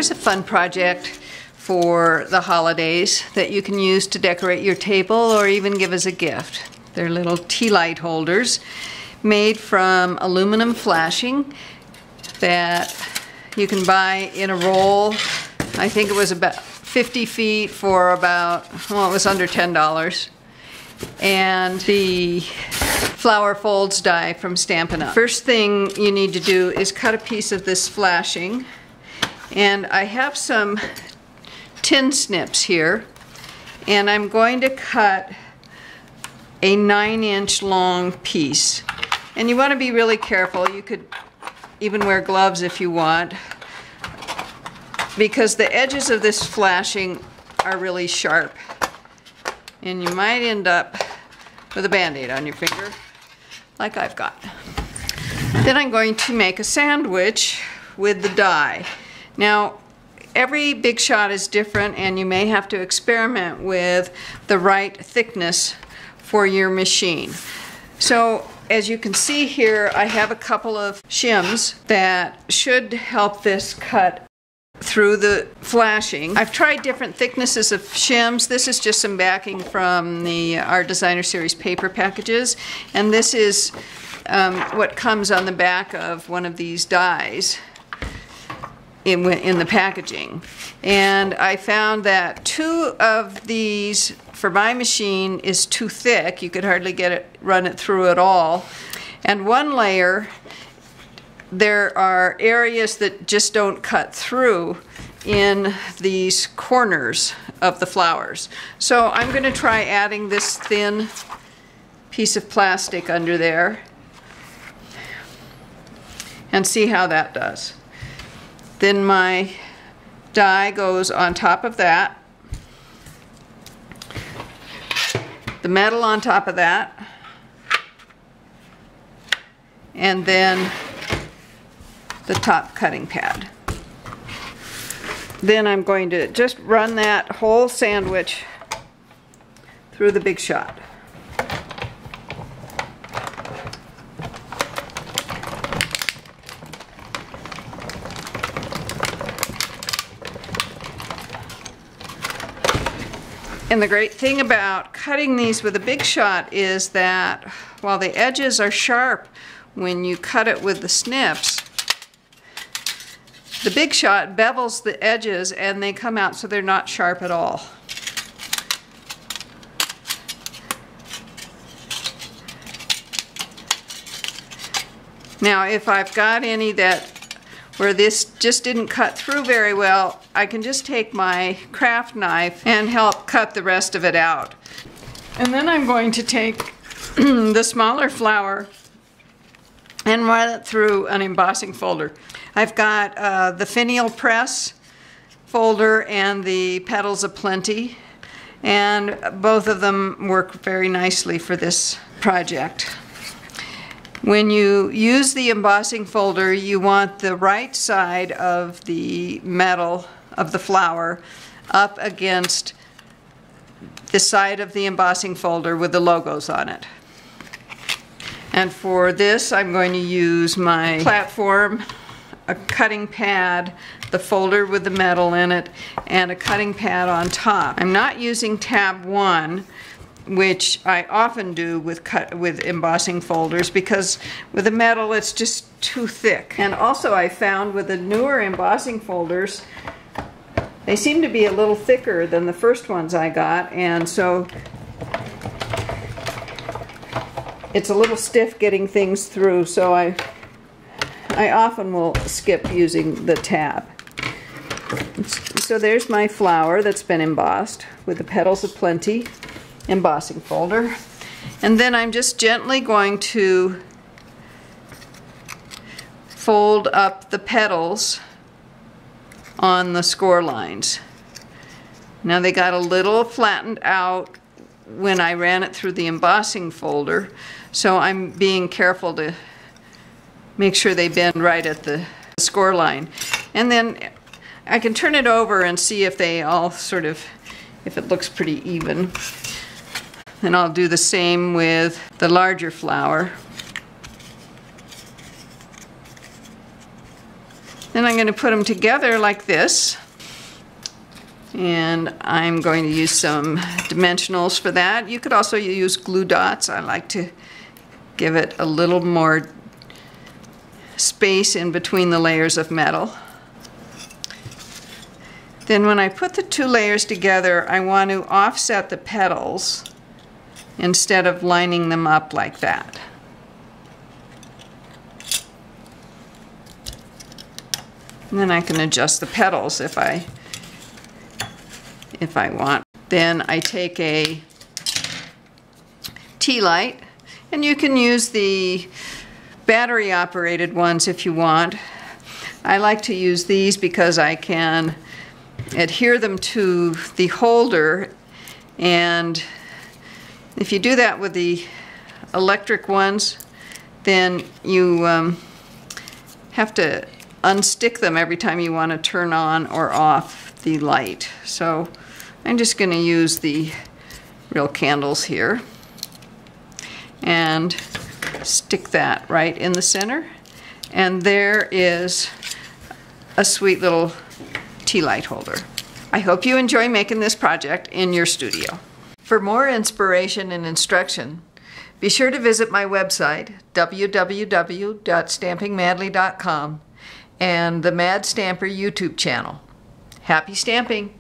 Here's a fun project for the holidays that you can use to decorate your table or even give as a gift. They're little tea light holders made from aluminum flashing that you can buy in a roll. I think it was about 50 feet for about, well, it was under $10. And the flower folds die from Stampin Up. First thing you need to do is cut a piece of this flashing. And I have some tin snips here, and I'm going to cut a 9-inch long piece. And you want to be really careful. You could even wear gloves if you want, because the edges of this flashing are really sharp, and you might end up with a band-aid on your finger like I've got. Then I'm going to make a sandwich with the die. Now, every big shot is different, and you may have to experiment with the right thickness for your machine. So, as you can see here, I have a couple of shims that should help this cut through the flashing. I've tried different thicknesses of shims. This is just some backing from the Art Designer Series paper packages, and this is what comes on the back of one of these dies in the packaging. And I found that 2 of these for my machine is too thick. You could hardly run it through at all. And 1 layer, there are areas that just don't cut through in these corners of the flowers. So I'm going to try adding this thin piece of plastic under there and see how that does. Then my die goes on top of that, the metal on top of that, and then the top cutting pad. Then I'm going to just run that whole sandwich through the big shot. And the great thing about cutting these with a big shot is that while the edges are sharp when you cut it with the snips, the big shot bevels the edges and they come out so they're not sharp at all. Now, if I've got any that where this just didn't cut through very well, I can just take my craft knife and help cut the rest of it out. And then I'm going to take the smaller flower and run it through an embossing folder. I've got the finial press folder and the Petals of Plenty, and both of them work very nicely for this project. When you use the embossing folder, you want the right side of the metal of the flower up against the side of the embossing folder with the logos on it. And for this, I'm going to use my platform, a cutting pad, the folder with the metal in it, and a cutting pad on top. I'm not using tab 1, which I often do with embossing folders, because with the metal it's just too thick. And also I found with the newer embossing folders, they seem to be a little thicker than the first ones I got, and so it's a little stiff getting things through, so I often will skip using the tab. So there's my flower that's been embossed with the Petals of Plenty embossing folder. And then I'm just gently going to fold up the petals on the score lines. Now they got a little flattened out when I ran it through the embossing folder, so I'm being careful to make sure they bend right at the score line. And then I can turn it over and see if they all sort of, if it looks pretty even. And I'll do the same with the larger flower. Then I'm going to put them together like this. And I'm going to use some dimensionals for that. You could also use glue dots. I like to give it a little more space in between the layers of metal. Then when I put the two layers together, I want to offset the petals instead of lining them up like that. And then I can adjust the petals if I want. Then I take a tealight, and you can use the battery operated ones if you want. I like to use these because I can adhere them to the holder, and if you do that with the electric ones, then you have to unstick them every time you want to turn on or off the light. So I'm just going to use the real candles here and stick that right in the center. And there is a sweet little tea light holder. I hope you enjoy making this project in your studio. For more inspiration and instruction, be sure to visit my website, www.stampingmadly.com, and the Mad Stamper YouTube channel. Happy stamping!